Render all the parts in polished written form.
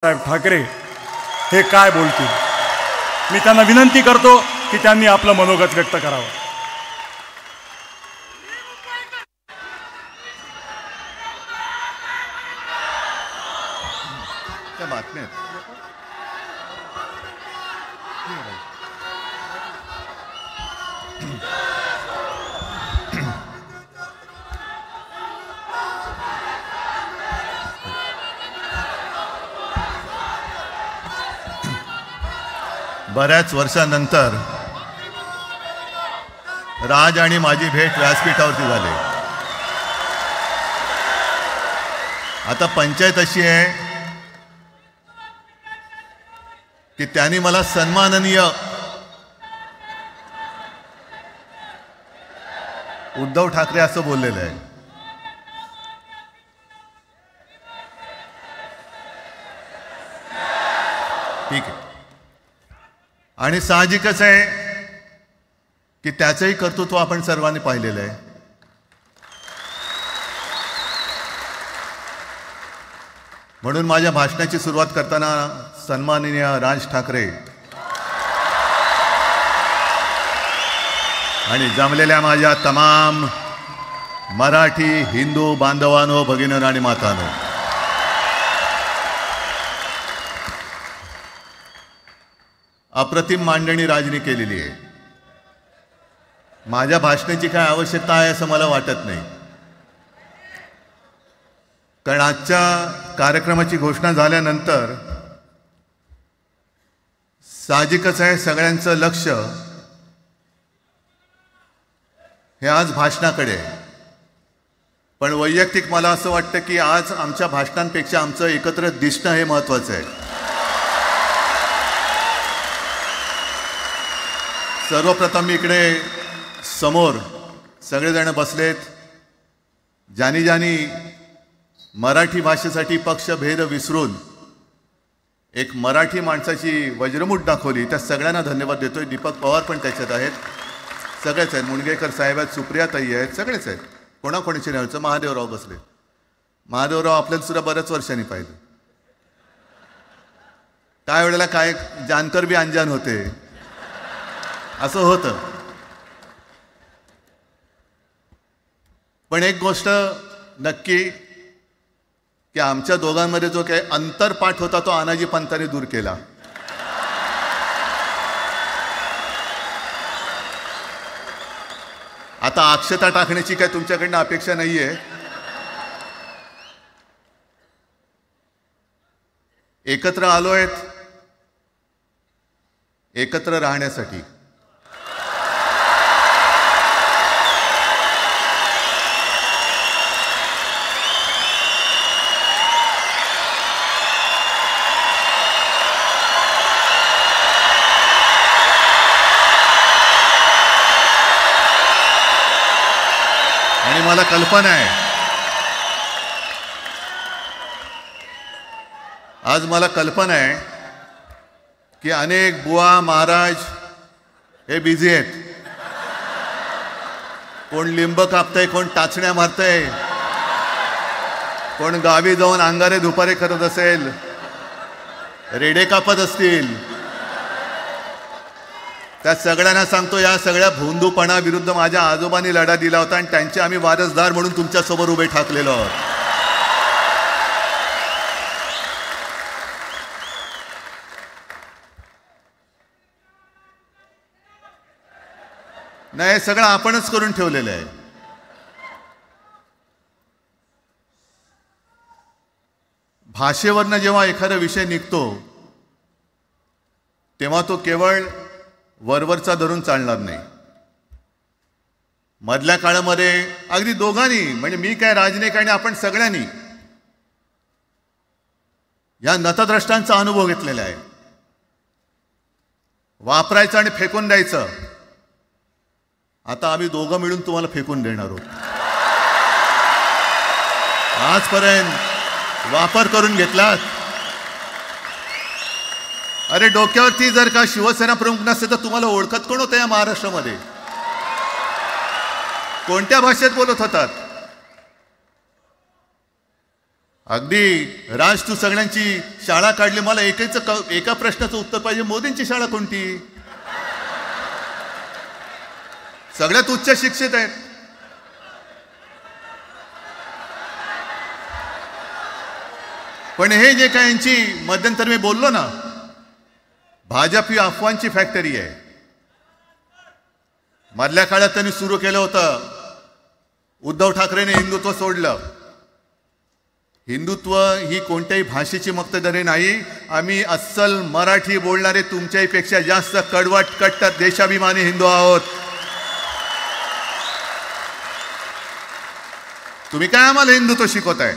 साहेब ठाकरे हे काय बोलतील. मी त्यांना विनंती करतो की त्यांनी आपलं मनोगत व्यक्त करावं. त्या बातम्या बऱ्याच वर्षांनंतर राज आणि माझी भेट व्यासपीठावरती झाली. आता पंचायत अशी आहे की त्यांनी मला सन्माननीय उद्धव ठाकरे असं बोललेलं आहे. ठीक आहे. आणि साहजिकच आहे की त्याचंही कर्तृत्व आपण सर्वांनी पाहिलेलं आहे. म्हणून माझ्या भाषणाची सुरुवात करताना सन्माननीय राज ठाकरे आणि जमलेल्या माझ्या तमाम मराठी हिंदू बांधवांनो, भगिनींनो आणि मातांनो, अप्रतिम मांडणी राजनी केलेली आहे. माझ्या भाषणाची काय आवश्यकता आहे असं मला वाटत नाही, कारण आजच्या कार्यक्रमाची घोषणा झाल्यानंतर साहजिकच आहे सगळ्यांचं लक्ष हे आज भाषणाकडे आहे. पण वैयक्तिक मला असं वाटतं की आज आमच्या भाषणांपेक्षा आमचं एकत्र दिसणं हे महत्त्वाचं आहे. सर्वप्रथम मी इकडे समोर सगळेजण बसलेत, ज्यांनी ज्यांनी मराठी भाषेसाठी पक्षभेद विसरून एक मराठी माणसाची वज्रमूठ दाखवली, त्या सगळ्यांना धन्यवाद देतोय. दीपक पवार पण त्याच्यात आहेत, सगळेच आहेत, मुणगेकर साहेब आहेत, सुप्रियाताई आहेत, सगळेच आहेत. कोणाकोणीचे नाही. महादेवराव बसले. महादेवराव आपल्याला सुद्धा बऱ्याच वर्षांनी पाहिलं. काय वेळेला काय जानकर बी अंजान होते, असं होतं. पण एक गोष्ट नक्की की आमच्या दोघांमध्ये जो काही अंतरपाठ होता तो आनाजी पंतांनी दूर केला. आता अक्षता टाकण्याची काय तुमच्याकडनं अपेक्षा नाहीये. एकत्र आलोय एकत्र राहण्यासाठी. आणि मला कल्पना आहे, आज मला कल्पना आहे की अनेक बुवा महाराज हे बिझी आहेत. कोण लिंब कापतंय, कोण टाचण्या मारतंय, कोण गावी जाऊन अंगारे दुपारे करत असेल, रेडे कापत असतील. त्या सगळ्यांना सांगतो, या सगळ्या भोंदूपणाविरुद्ध माझ्या आजोबांनी लढा दिला होता आणि त्यांचे आम्ही वारसदार म्हणून तुमच्यासमोर उभे ठाकलेलो आहोत. नाही, हे सगळं आपणच करून ठेवलेलं आहे. भाषेवरनं जेव्हा एखादा विषय निघतो तेव्हा तो केवळ वरवरचा धरून चालणार नाही. मधल्या काळामध्ये अगदी दोघांनी, म्हणजे मी काय, राजने काय, आणि आपण सगळ्यांनी या नतद्रष्टांचा अनुभव घेतलेला आहे. वापरायचं आणि फेकून द्यायचं. आता आम्ही दोघं मिळून तुम्हाला फेकून देणार आहोत. आजपर्यंत वापर करून घेतलात. अरे डोक्यावरती जर का शिवसेना प्रमुख नसते तर तुम्हाला ओळखत कोण होतं या महाराष्ट्रामध्ये? कोणत्या भाषेत बोलत होतात? अगदी राज, तू सगळ्यांची शाळा काढली, मला एका प्रश्नाचं उत्तर पाहिजे, मोदींची शाळा कोणती? सगळ्यात उच्च शिक्षित आहेत. पण हे जे काय यांची मध्यंतर मी बोललो ना, भाजप ही अफवांची फॅक्टरी आहे. मधल्या काळात त्यांनी सुरू केलं होतं, उद्धव ठाकरेने हिंदुत्व सोडलं. हिंदुत्व ही कोणत्याही भाषेची मक्तेदारी नाही. आम्ही अस्सल मराठी बोलणारे तुमच्यापेक्षा जास्त कडवट कट्टर देशाभिमानी हिंदू आहोत. तुम्ही काय आम्हाला हिंदुत्व शिकवताय?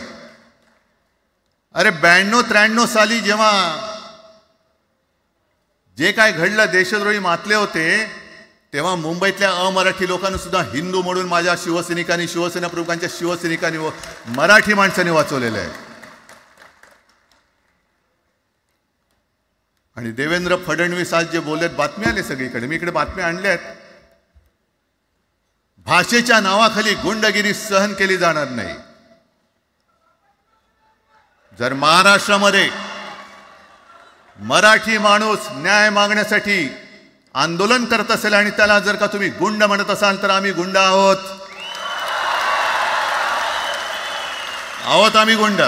अरे 92-93 साली जेव्हा जे काय घडलं, देशद्रोही मातले होते, तेव्हा मुंबईतल्या अमराठी लोकांना सुद्धा हिंदू म्हणून माझ्या शिवसैनिकांनी, शिवसेना प्रमुखांच्या शिवसैनिकांनी व मराठी माणसांनी वाचवलेलं आहे. आणि देवेंद्र फडणवीस आज जे बोललेत, बातमी आले सगळीकडे, मी इकडे बातम्या आणल्या आहेत. भाषेच्या नावाखाली गुंडगिरी सहन केली जाणार नाही. जर महाराष्ट्रामध्ये मराठी माणूस न्याय मागण्यासाठी आंदोलन करत असेल आणि त्याला जर का तुम्ही गुंड म्हणत असाल, तर आम्ही गुंड आहोत. आम्ही गुंड.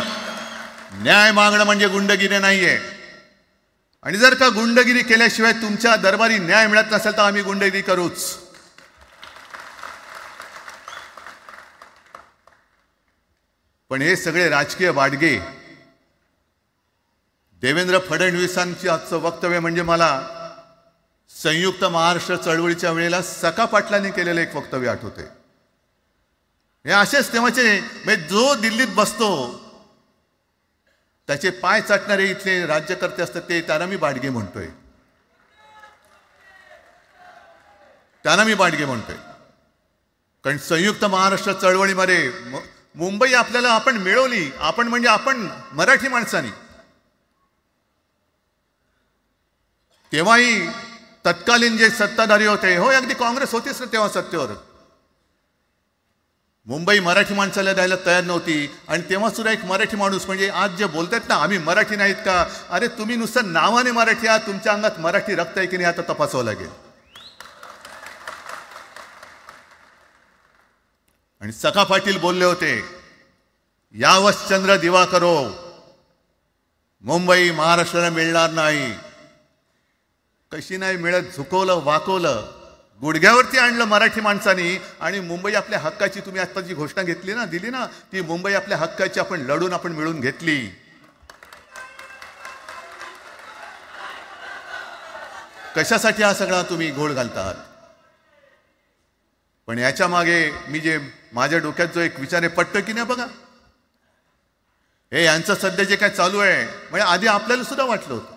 न्याय मागणं म्हणजे गुंडगिरी नाहीये. आणि जर का गुंडगिरी केल्याशिवाय तुमच्या दरबारी न्याय मिळत नसेल, तर आम्ही गुंडगिरी करूच. पण हे सगळे राजकीय वाडगे, देवेंद्र फडणवीसांची आजचं वक्तव्य म्हणजे मला संयुक्त महाराष्ट्र चळवळीच्या वेळेला सखा पाटलांनी केलेलं एक वक्तव्य आठवते. हे असेच तेव्हाचे, म्हणजे जो दिल्लीत बसतो त्याचे पाय चाटणारे इथले राज्यकर्ते असतात, ते त्यांना मी बाडगे म्हणतोय. कारण संयुक्त महाराष्ट्र चळवळीमध्ये मुंबई आपल्याला आपण मिळवली. आपण म्हणजे आपण मराठी माणसांनी. तेव्हाही तत्कालीन जे सत्ताधारी होते, हो अगदी काँग्रेस होतीच ना तेव्हा सत्तेवर, मुंबई मराठी माणसाला द्यायला तयार नव्हती. आणि तेव्हा सुद्धा एक मराठी माणूस, म्हणजे आज जे बोलतात ना आम्ही मराठी नाहीत का, अरे तुम्ही नुसतं नावाने मराठी आहात, तुमच्या अंगात मराठी रक्त आहे की नाही आता तपासावं लागेल. आणि सखा पाटील बोलले होते, यावश चंद्र दिवा करो, मुंबई महाराष्ट्राला मिळणार नाही. कशी नाही मिळत, झुकवलं, वाकवलं, गुडघ्यावरती आणलं मराठी माणसानी. आणि मुंबई आपल्या हक्काची, तुम्ही आता जी घोषणा घेतली ना, दिली ना, ती मुंबई आपल्या हक्काची आपण लढून आपण मिळून घेतली. कशासाठी हा सगळा तुम्ही घोळ घालतात? पण याच्या मागे मी जे माझ्या डोक्यात जो एक विचार आहे, पटतं की नाही बघा. हे यांचं सध्या जे काय चालू आहे, म्हणजे आधी आपल्याला सुद्धा वाटलं होतं.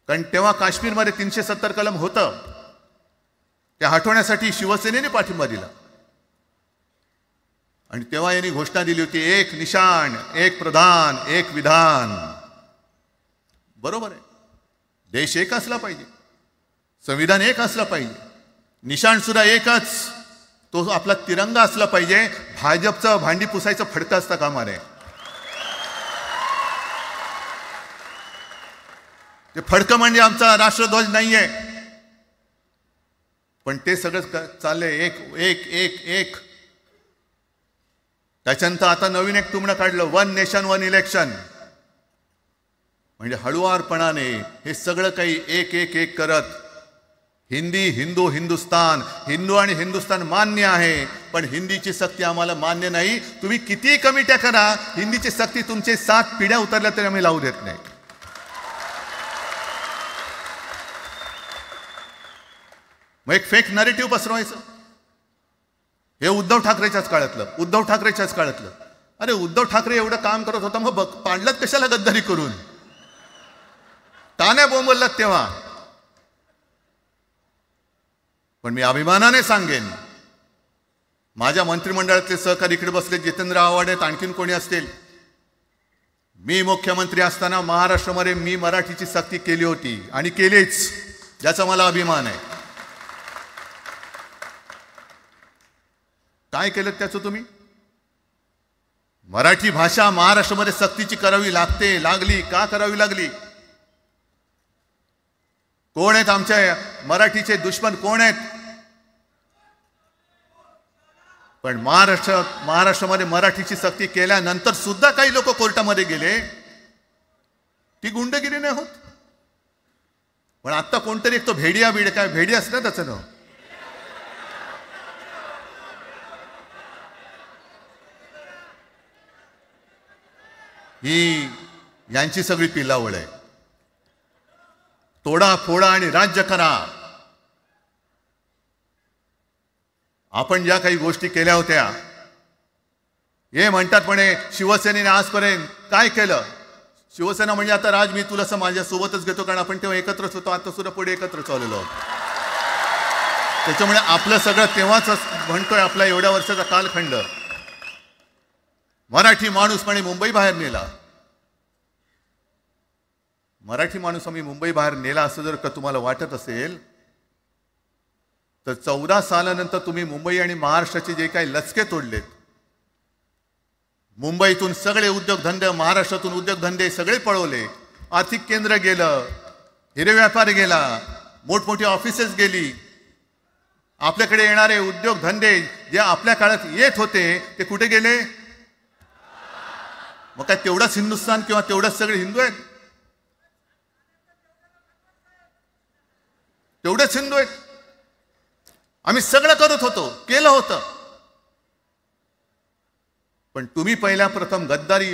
कारण तेव्हा काश्मीरमध्ये 370 कलम होतं, ते हटवण्यासाठी शिवसेनेने पाठिंबा दिला. आणि तेव्हा यांनी घोषणा दिली होती, एक निशाण, एक प्रधान, एक विधान. बरोबर आहे, देश एक असला पाहिजे, संविधान एक असलं पाहिजे, निशाण सुद्धा एकच, तो आपला तिरंगा असला पाहिजे. भाजपचं भांडी पुसायचं फडकं असतं कामा नये. ते फडकं म्हणजे आमचा राष्ट्रध्वज नाहीये. पण ते सगळं चाललंय एक एक एक एक. त्याच्यानंतर आता नवीन एक तुमणं काढलं, 1 नेशन 1 इलेक्शन. म्हणजे हळुवारपणाने हे सगळं काही एक एक एक करत, हिंदी, हिंदू, हिंदुस्तान, हिंदू आणि हिंदुस्तान मान्य आहे, पण हिंदीची सक्ती आम्हाला मान्य नाही. तुम्ही कितीही कमिट्या करा, हिंदीची सक्ती तुमचे 7 पिढ्या उतरल्या तरी आम्ही लावू देत नाही. मग एक फेक नरेटिव्ह पसरवायचं. हे उद्धव ठाकरेच्याच काळातलं. अरे उद्धव ठाकरे एवढं काम करत होता, मग पाडलात कशाला गद्दारी करून? का नाही बोंबललात तेव्हा? पण मी अभिमानाने सांगेन, माझ्या मंत्रिमंडळातले सहकारी इकडे बसले, जितेंद्र आव्हाड आहेत, आणखीन कोणी असतील. मी मुख्यमंत्री असताना महाराष्ट्रामध्ये मी मराठीची सक्ती केली होती आणि केलीच, ज्याचा मला अभिमान आहे. काय केलं त्याचं तुम्ही? मराठी भाषा महाराष्ट्रामध्ये सक्तीची करावी लागली का करावी लागली? कोण आहेत आमच्या मराठीचे दुश्मन, कोण आहेत? पण महाराष्ट्रामध्ये मराठीची सक्ती केल्यानंतर सुद्धा काही लोक कोर्टामध्ये गेले. ती गुंडगिरी नाही होत. पण आता कोणतरी एक तो भेडिया असं ना त्याचं नाव, ही यांची सगळी पिलावळ आहे. तोडा फोडा आणि राज्य करा. आपण ज्या काही गोष्टी केल्या होत्या, हे म्हणतात म्हणे शिवसेनेने आजपर्यंत काय केलं? शिवसेना म्हणजे आता राज मी तुला असं माझ्यासोबतच घेतो, कारण आपण तेव्हा एकत्रच होतो, आता सुद्धा पुढे एकत्र चाललेलो आहोत. त्याच्यामुळे आपलं सगळं तेव्हाच म्हणतोय, आपला एवढ्या वर्षाचा कालखंड. मराठी माणूस म्हणे मुंबई बाहेर नेला. मराठी माणूस आम्ही मुंबई बाहेर नेला असं जर का तुम्हाला वाटत असेल तर 14 सालानंतर तुम्ही मुंबई आणि महाराष्ट्राचे जे काही लचके तोडलेत, मुंबईतून सगळे उद्योगधंदे, महाराष्ट्रातून उद्योगधंदे सगळे पळवले, आर्थिक केंद्र गेलं, हिरे व्यापार गेला, मोठमोठी ऑफिसेस गेली. आपल्याकडे येणारे उद्योगधंदे जे आपल्या काळात येत होते ते कुठे गेले? मग काय तेवढाच हिंदुस्थान किंवा तेवढाच सगळे हिंदू आहेत? तेवढेच हिंदू आहेत? आम्ही सगळं करत होतो, केलं होतं. पण तुम्ही पहिल्या प्रथम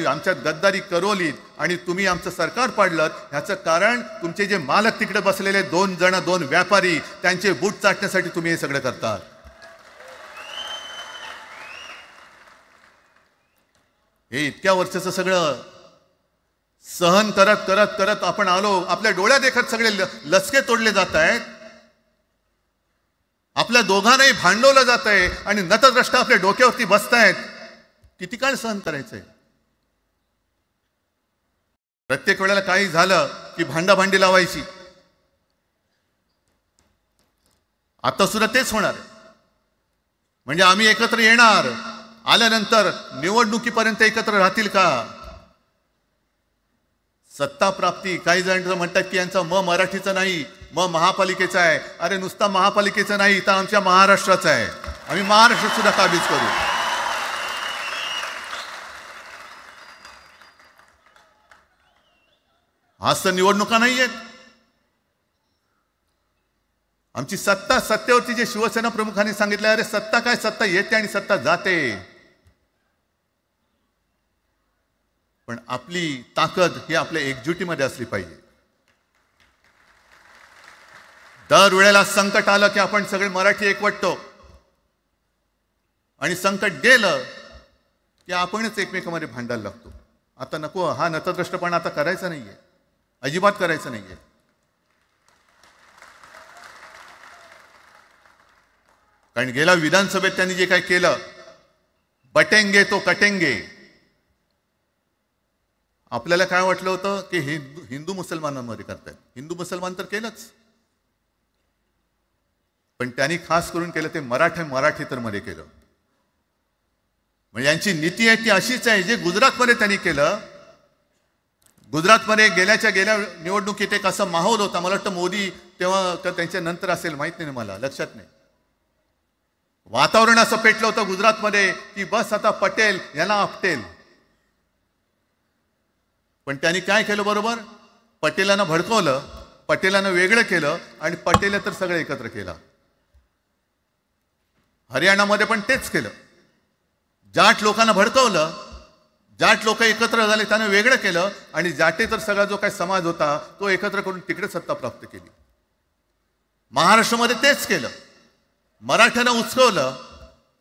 आमच्यात गद्दारी करवलीत आणि तुम्ही आमचं सरकार पाडलं. ह्याचं कारण तुमचे जे मालक तिकडे बसलेले 2 व्यापारी, त्यांचे बूट चाटण्यासाठी तुम्ही हे सगळं करतात. हे इतक्या वर्षाचं सगळं सहन करत करत करत आपण आलो. आपल्या डोळ्या देखत सगळे लचके तोडले जात आहेत. आपल्या दोघांनाही भांडवलं जात आहे आणि नतद्रष्ट आपल्या डोक्यावरती बसतायत. किती काळ सहन करायचंय? प्रत्येक वेळेला काही झालं की भांडाभांडी लावायची. आता सुद्धा तेच होणार. म्हणजे आम्ही एकत्र येणार, आल्यानंतर निवडणुकीपर्यंत एकत्र राहतील का? सत्ता प्राप्ती, काही जण म्हणतात की यांचा मराठीचा नाही, महापालिकेचा आहे. अरे नुसता महापालिकेचा नाही, तर आमच्या महाराष्ट्राचा आहे. आम्ही महाराष्ट्र सुद्धा काबीज करू. आज तर निवडणुका नाही आहेत. आमची सत्तेवरती जे शिवसेना प्रमुखांनी सांगितलं, अरे सत्ता काय, सत्ता येते आणि सत्ता जाते. पण आपली ताकद ही आपल्या एकजुटीमध्ये असली पाहिजे. दर वेळेला संकट आलं की आपण सगळे मराठी एकवटतो आणि संकट गेलं की आपणच एकमेकांमध्ये भांडायला लागतो. आता नको, हा नतद्रष्टपणा आता करायचा नाहीये, अजिबात करायचं नाहीये. कारण गेल्या विधानसभेत त्यांनी जे काही केलं, बटेंगे तो कटेंगे. आपल्याला काय वाटलं होतं की हिंदू मुसलमानांमध्ये करतायत. हिंदू मुसलमान तर केलंच, पण त्यांनी खास करून केलं ते मराठी मध्ये केलं. म्हणजे यांची नीती आहे ती अशीच आहे जे गुजरातमध्ये त्यांनी केलं. गुजरातमध्ये गेल्या निवडणुकीत एक असा माहोल होता, मला वाटतं मोदी तेव्हा त्यांच्या नंतर असेल, माहित नाही मला, लक्षात नाही. वातावरण असं पेटलं होतं गुजरातमध्ये की बस आता पटेल याला आपटेल. पण त्यांनी काय केलं बरोबर? पटेलांना भडकवलं, पटेलांना वेगळं केलं आणि पटेल तर सगळं एकत्र केलं. हरियाणामध्ये पण तेच केलं. जाट लोकांना भडकवलं, जाट लोक एकत्र झाले, त्यांना वेगळं केलं आणि जाटे तर सगळा जो काही समाज होता तो एकत्र करून तिकडे सत्ता प्राप्त केली. महाराष्ट्रामध्ये तेच केलं. मराठ्यांना उचकवलं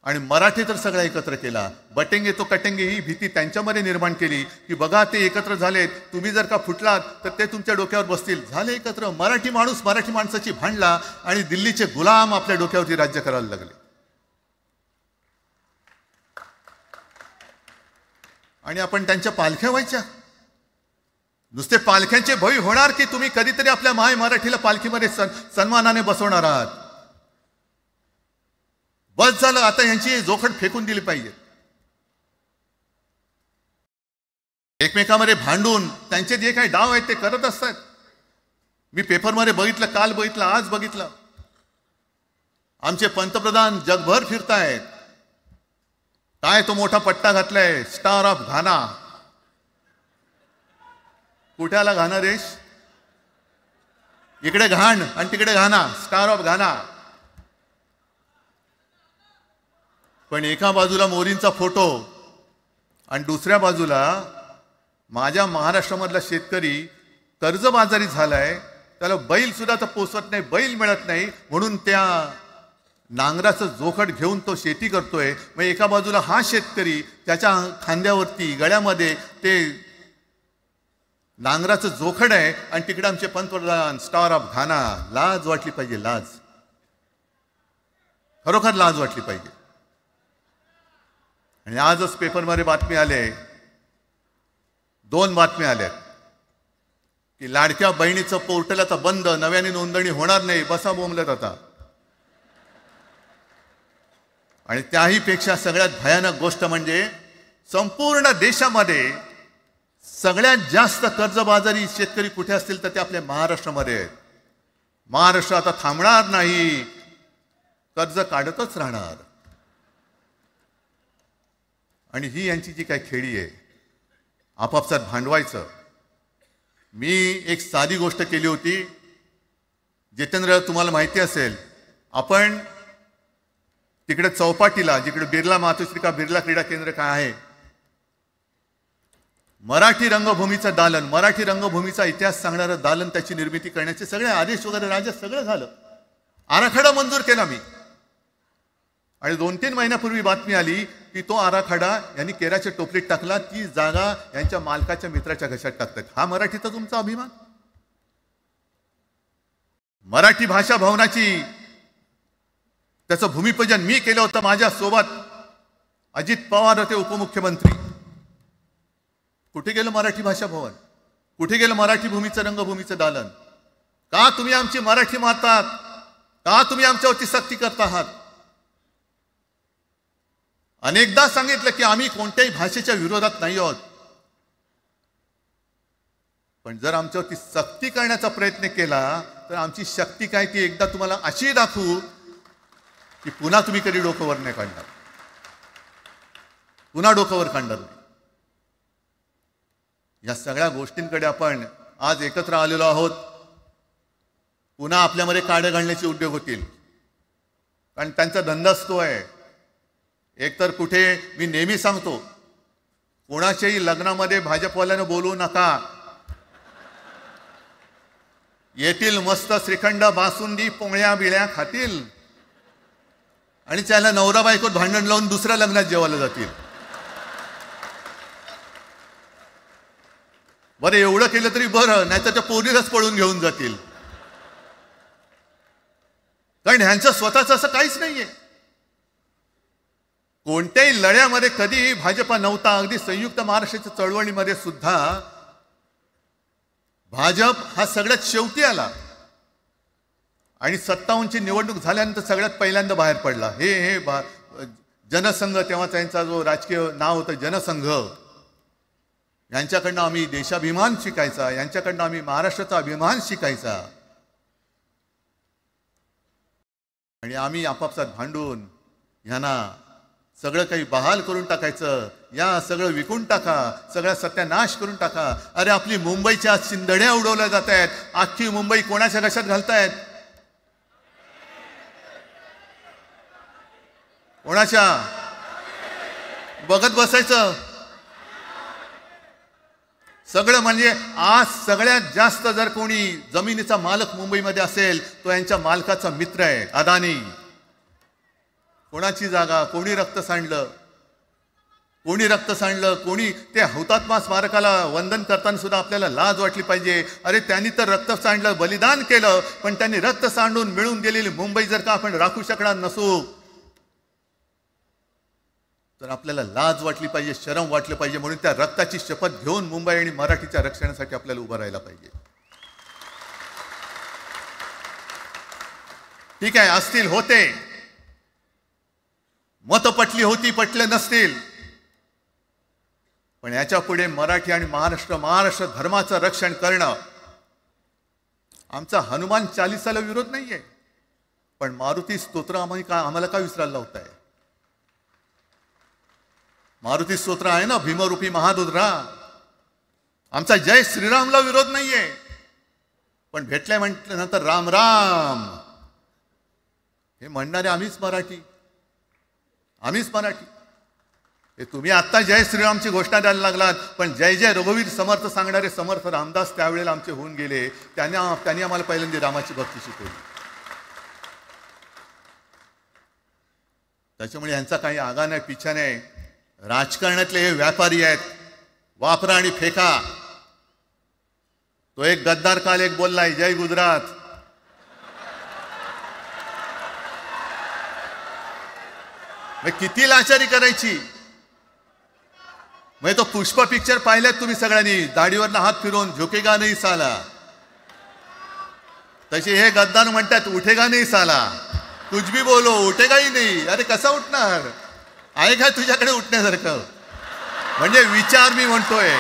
आणि मराठी तर सगळा एकत्र केला. बटेंगे तो कटेंगे ही भीती त्यांच्यामध्ये निर्माण केली की बघा ते एकत्र झालेत, तुम्ही जर का फुटलात तर ते तुमच्या डोक्यावर बसतील. झाले एकत्र. मराठी माणूस मराठी माणसाची भांडला आणि दिल्लीचे गुलाम आपल्या डोक्यावरती राज्य करायला लागले. आणि आपण त्यांच्या पालख्या व्हायच्या. नुसते पालख्यांचे भवी होणार की तुम्ही कधीतरी आपल्या माय मराठीला पालखीमध्ये सन्मानाने बसवणार आहात. बस झालं, आता यांची जोखड फेकून दिली पाहिजे. एकमेकांमध्ये भांडून त्यांचे जे काही डाव आहेत ते करत असतात. मी पेपरमध्ये बघितलं, काल बघितलं, आज बघितलं. आमचे पंतप्रधान जगभर फिरतायत. काय तो मोठा पट्टा घातलाय, स्टार ऑफ घाना. कुठे आला घाना देश? इकडे घाण आणि तिकडे घाना, स्टार ऑफ घाना. पण एका बाजूला मोदींचा फोटो आणि दुसऱ्या बाजूला माझ्या महाराष्ट्रामधला शेतकरी कर्जबाजारी झालाय. त्याला बैल सुद्धा तर पोसत नाही, बैल मिळत नाही, म्हणून त्या नांगराचं जोखड घेऊन तो शेती करतोय. मग एका बाजूला हा शेतकरी, त्याच्या खांद्यावरती गळ्यामध्ये ते नांगराचं जोखड आहे, आणि तिकडे आमचे पंतप्रधान स्टार ऑफ घाना. लाज वाटली पाहिजे, लाज, खरोखर लाज वाटली पाहिजे. आणि आजच पेपरमध्ये बातमी आले, 2 बातम्या आल्या की लाडक्या बहिणीचं पोर्टल आता बंद, नव्याने नोंदणी होणार नाही. बसा बोंबलत आता. आणि त्याही पेक्षा सगळ्यात भयानक गोष्ट म्हणजे संपूर्ण देशामध्ये सगळ्यात जास्त कर्जबाजारी शेतकरी कुठे असतील तर ते आपल्या महाराष्ट्रामध्ये आहेत. महाराष्ट्र आता थांबणार नाही, कर्ज काढतच राहणार. आणि ही यांची जी काही खेळी आहे, आपापसात भांडवायचं. मी एक साधी गोष्ट केली होती. जितेंद्र, तुम्हाला माहिती असेल, आपण तिकडे चौपाटीला, जिकडे बिर्ला मातोश्री बिर्ला क्रीडा केंद्र काय आहे, मराठी रंगभूमीचं दालन, मराठी रंगभूमीचा इतिहास सांगणारं दालन, त्याची निर्मिती करण्याचे सगळे आदेश वगैरे राज्यात सगळं झालं. आराखडा मंजूर केला मी. आणि 2-3 महिन्यापूर्वी बातमी आली की तो आराखडा यांनी केराच्या टोपलीत टाकला. ती जागा यांच्या मालकाच्या मित्राच्या घशात टाकतात. हा मराठीचा तुमचा अभिमान? मराठी भाषा भवनाची त्याचं भूमिपूजन मी केलं होतं. माझ्या सोबत अजित पवार होते, उपमुख्यमंत्री. कुठे गेलं मराठी भाषा भवन? कुठे गेलं मराठी भूमीचं रंगभूमीचं दालन? का तुम्ही आमची मराठी मारतात? का तुम्ही आमच्यावरती सक्ती करता आहात? अनेकदा सांगितलं की आम्ही कोणत्याही भाषेच्या विरोधात नाही आहोत, पण जर आमच्यावरती सक्ती करण्याचा प्रयत्न केला तर आमची शक्ती काय ती एकदा तुम्हाला अशी दाखवू की पुन्हा तुम्ही कधी डोकंवर नाही काढणार, पुन्हा डोकंवर काढणार नाही. या सगळ्या गोष्टींकडे आपण आज एकत्र आलेलो आहोत. पुन्हा आपल्यामध्ये काड्या घालण्याचे उद्योग होतील, कारण त्यांचा धंदाच तो आहे. एकतर कुठे, मी नेहमी सांगतो, कोणाच्याही लग्नामध्ये भाजपवाल्यानं बोलवू नका. येतील मस्त श्रीखंड, बासुंदी, पोळ्या बिळ्या खातील आणि त्याला नवरा बायकोत भांडण लावून दुसऱ्या लग्नात जेवायला जातील. बरं, एवढं केलं तरी बरं, नाही तर त्या पोरीलाच पळून घेऊन जातील. कारण ह्यांचं स्वतःच असं काहीच नाहीये. कोणत्याही लढ्यामध्ये कधीही भाजपा नव्हता. अगदी संयुक्त महाराष्ट्राच्या चळवळीमध्ये सुद्धा भाजप हा सगळ्यात शेवटी आला आणि 57ची निवडणूक झाल्यानंतर सगळ्यात पहिल्यांदा बाहेर पडला. हे जनसंघ, तेव्हा त्यांचा जो राजकीय नाव होतं जनसंघ, यांच्याकडनं आम्ही देशाभिमान शिकायचा, यांच्याकडनं आम्ही महाराष्ट्राचा अभिमान शिकायचा. आणि आम्ही आपापसात भांडून ह्यांना सगळं काही बहाल करून टाकायचं. या सगळं विकून टाका, सगळा सत्यानाश करून टाका. अरे, आपली मुंबईच्या शिंदड्या उडवल्या जात आहेत. अख्खी मुंबई कोणाच्या घशात घालतायत? कोणाच्या? बघत बसायचं सगळं. म्हणजे आज सगळ्यात जास्त जर कोणी जमिनीचा मालक मुंबईमध्ये असेल तो यांच्या मालकाचा मित्र आहे, अदानी. कोणाची जागा? कोणी रक्त सांडलं? कोणी रक्त सांडलं? कोणी? ते हुतात्मा स्मारकाला वंदन करताना सुद्धा आपल्याला लाज वाटली पाहिजे. अरे, त्यांनी तर रक्त सांडलं, बलिदान केलं, पण त्यांनी रक्त सांडून मिळून गेलेली मुंबई जर का आपण राखू शकणार नसू तर आपल्याला लाज वाटली पाहिजे, शरम वाटलं पाहिजे. म्हणून त्या रक्ताची शपथ घेऊन मुंबई आणि मराठीच्या रक्षणासाठी आपल्याला उभं राहायला पाहिजे. ठीक आहे, असतील, होते मत, पटली होती, पटले नसतील, पण याच्या पुढे मराठी आणि महाराष्ट्र धर्माचं रक्षण करणं आमचा हनुमान चालीसाला विरोध नाहीये, पण मारुती स्तोत्र आम्हाला का विसरायला लावताय? मारुती स्तोत्र आहे ना, भीमरूपी महारुद्रा. आमचा जय श्रीरामला विरोध नाहीये, पण भेटल्या म्हटल्यानंतर राम राम हे म्हणणारे आम्हीच मराठी. हे तुम्ही आत्ता जय श्रीरामची घोषणा द्यायला लागलात, पण जय जय रघुवीर समर्थ सांगणारे समर्थ रामदास त्यावेळेला आमचे होऊन गेले. त्यांनी आम्हाला पहिल्यांदा रामाची भक्ती शिकवली. त्याच्यामुळे यांचा काही आगा नाही, पिछा नाही. राजकारणातले हे व्यापारी आहेत, वापरा आणि फेका. तो एक गद्दार काल एक बोललाय, जय गुजरात. किती लाचारी करायची? तो पुष्पा पिक्चर पाहिल्यात तुम्ही सगळ्यांनी, दाढीवरनं हात फिरवून झुकेगा नाही साला. तसे हे गद्दार म्हणतात उठेगा नाही साला. कुछ भी बोलो उठेगाही नाही. अरे कसा उठणार? आहे का तुझ्याकडे उठण्यासारखं? म्हणजे विचार मी म्हणतोय.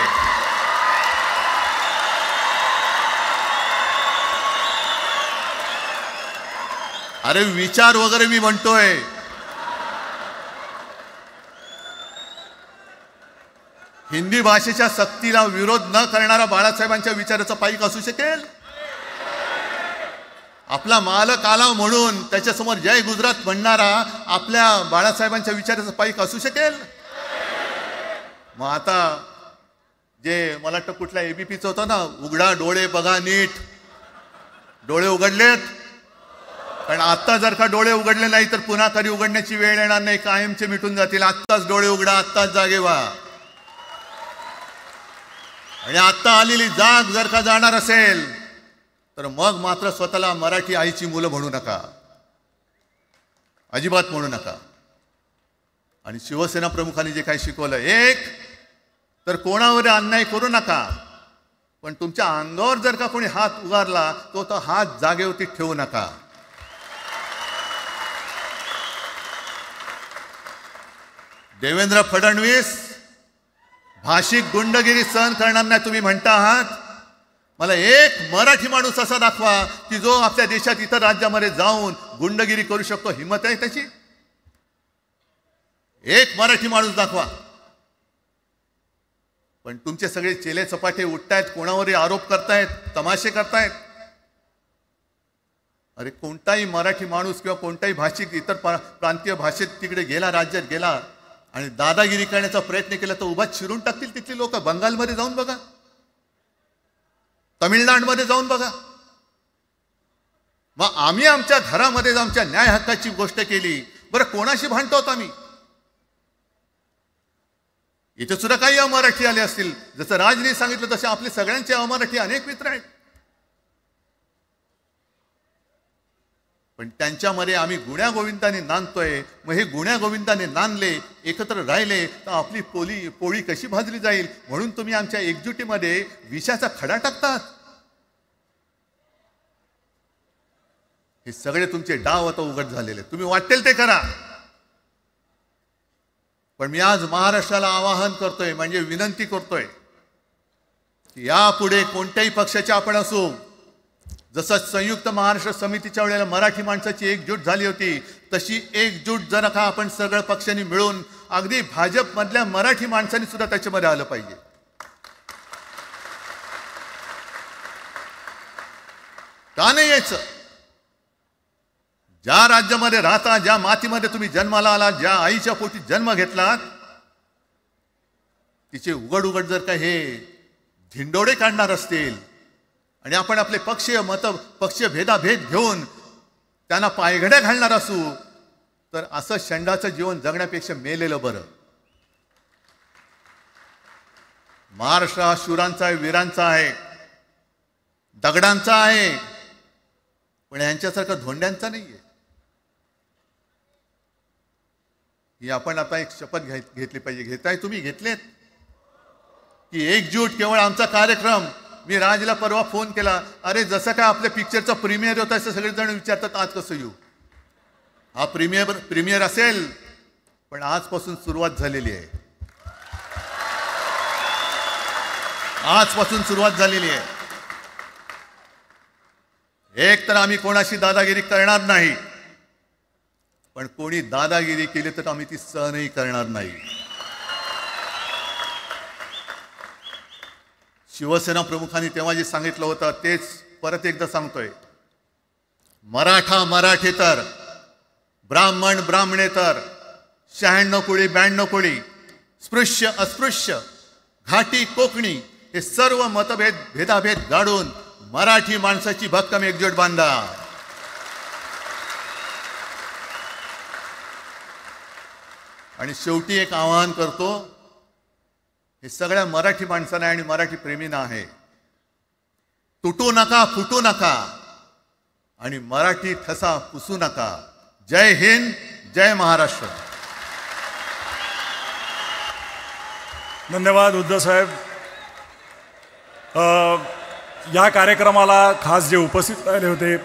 अरे विचार वगैरे मी म्हणतोय. हिंदी भाषेच्या सक्तीला विरोध न करणारा बाळासाहेबांच्या विचाराचा पाईक असू शकेल? आपला मालक आला म्हणून त्याच्यासमोर जय गुजरात म्हणणारा आपल्या बाळासाहेबांच्या विचाराचा पाईक असू शकेल? मग आता जे मला वाटतं कुठल्या एबीपीचं होतं ना, उघडा डोळे बघा नीट. डोळे उघडलेत, पण आत्ता जर का डोळे उघडले नाही तर पुन्हा कधी उघडण्याची वेळ येणार नाही, कायमचे मिटून जातील. आत्ताच डोळे उघडा, आत्ताच जागे व्हा. आणि आत्ता आलेली जाग जर का जाणार असेल तर मग मात्र स्वतःला मराठी आईची मुलं म्हणू नका, अजिबात म्हणू नका. आणि शिवसेना प्रमुखांनी जे काही शिकवलं, एक तर कोणावर अन्याय करू नका, पण तुमच्या अंगावर जर का कोणी हात उगारला तो हात जागेवरती ठेवू नका. देवेंद्र फडणवीस भाषिक गुंडगिरी सहन करणार नाही तुम्ही म्हणता आहात. मला एक मराठी माणूस असा दाखवा की जो आपल्या देशात इतर राज्यामध्ये जाऊन गुंडगिरी करू शकतो. हिम्मत आहे त्याची? एक मराठी माणूस दाखवा. पण तुमचे सगळे चेले चपाटे उठतायत, कोणावरही आरोप करतायत, तमाशे करतायत. अरे कोणताही मराठी माणूस किंवा कोणताही भाषिक इतर प्रांतीय भाषेत तिकडे गेला, राज्यात गेला आणि दादागिरी करण्याचा प्रयत्न केला तर उभाच शिरून टाकतील तिथली लोक. बंगालमध्ये जाऊन बघा, तमिळनाडूमध्ये जाऊन बघा. मग आम्ही आमच्या घरामध्ये आमच्या न्याय हक्काची गोष्ट केली, बरं कोणाशी भांडतो आम्ही? इथे सुद्धा काही अमराठी आले असतील, जसं राजने सांगितलं तसे आपले सगळ्यांचे अमराठी अनेक मित्र आहेत. पण त्यांच्यामध्ये आम्ही गुण्या गोविंदाने नांदतोय. मग हे गुण्या गोविंदाने नांदले, एकत्र राहिले तर आपली पोळी कशी भाजली जाईल? म्हणून तुम्ही आमच्या एकजुटीमध्ये विषाचा खडा टाकतात. हे सगळे तुमचे डाव आता उघड झालेले. तुम्ही वाटेल ते करा, पण मी आज महाराष्ट्राला आवाहन करतोय, म्हणजे विनंती करतोय की यापुढे कोणत्याही पक्षाचे आपण असू, जसं संयुक्त महाराष्ट्र समितीच्या वेळेला मराठी माणसाची एकजूट झाली होती, तशी एकजूट जर का आपण सगळ्या पक्षांनी मिळून, अगदी भाजपमधल्या मराठी माणसांनी सुद्धा त्याच्यामध्ये आलं पाहिजे. का नाही यायचं? ज्या राज्यामध्ये राहता, ज्या मातीमध्ये तुम्ही जन्माला आलात, ज्या आईच्या पोटी जन्म घेतलात, तिचे उघड जर का हे धिंडोडे काढणार असतील आणि आपण आपले पक्षीय भेदाभेद घेऊन त्यांना पायघड्या घालणार असू, तर असं षंडाचं जीवन जगण्यापेक्षा मेलेलं बरं. महाराष्ट्र हा शूरांचा आहे, वीरांचा आहे, दगडांचा आहे, पण यांच्यासारखं धोंड्यांचा नाहीये. ही आपण आता एक शपथ घेतली पाहिजे. घेताय तुम्ही? घेतलेत की एकजूट केवळ आमचा कार्यक्रम. मी राजला परवा फोन केला, अरे जसं काय आपल्या पिक्चरचा प्रीमियर होता असं सगळेजण विचारतात आज कसं येऊ. हा प्रीमियर असेल, पण आजपासून सुरुवात झालेली आहे. आजपासून सुरुवात झालेली आहे. एक तर आम्ही कोणाशी दादागिरी करणार नाही, पण कोणी दादागिरी केली तर आम्ही ती सहनही करणार नाही. शिवसेना प्रमुखांनी तेव्हा जे सांगितलं होतं तेच परत एकदा सांगतोय. मराठा मराठेतर, ब्राह्मण ब्राह्मणेतर, 96 कोळी 92 कोळी, स्पृश्य अस्पृश्य, घाटी कोकणी हे सर्व मतभेद भेदाभेद गाडून मराठी माणसाची भक्कम एकजूट बांधा. आणि शेवटी एक आवाहन करतो, हे सगळ्या मराठी माणसांना आणि मराठी प्रेमींना आहे. तुटू नका, फुटू नका आणि मराठी ठसा पुसू नका. जय हिंद, जय महाराष्ट्र. धन्यवाद उद्धव साहेब. या कार्यक्रमाला खास जे उपस्थित राहिले होते